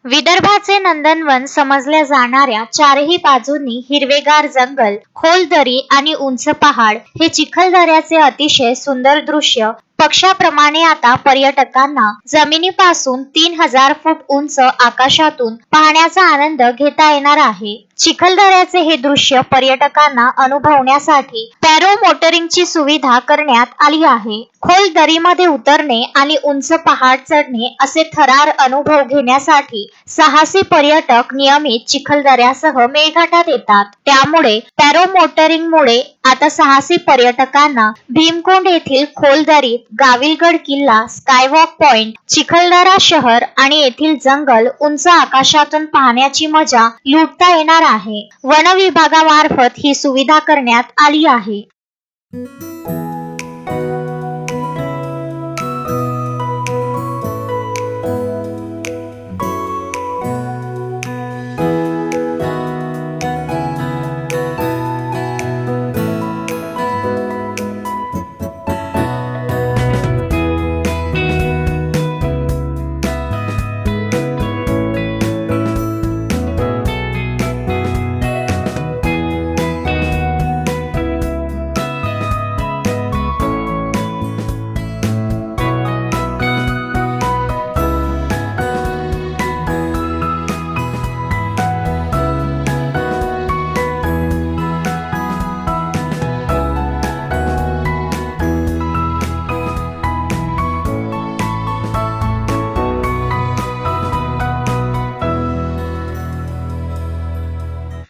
विदर्भाचे नंदनवन समजल्या जाणाऱ्या चारही बाजूंनी हिरवेगार जंगल, खोल दरी आणि उंच पहाड हे चिखलदऱ्याचे अतिशय सुंदर दृश्य पक्षाप्रमाणे आता पर्यटकांना जमिनीपासून 3000 फूट उंच आकाशातून पाहण्याचा आनंद घेता येणार आहे. चिखलदऱ्याचे हे दृश्य पर्यटकांना अनुभवण्यासाठी पॅरो मोटरिंगची सुविधा करण्यात आली आहे. खोल दरीमध्ये उतरणे आणि उंच पहाड चढणे असे थरार अनुभव घेण्यासाठी साहसी पर्यटक नियमित चिखलदऱ्यासह मेळघाटात येतात. त्यामुळे पॅरो मोटरिंगमुळे आता साहसी पर्यटकांना भीमकुंड येथील खोल दरीत, गाविलगड किल्ला, स्कायवॉक पॉइंट, चिखलदरा शहर आणि येथील जंगल उंच आकाशातून पाहण्याची मजा लुटता येणार आहे. वन विभागामार्फत ही सुविधा करण्यात आली आहे.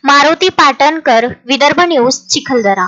मारुती पाटणकर, विदर्भ न्यूज, चिखलदरा.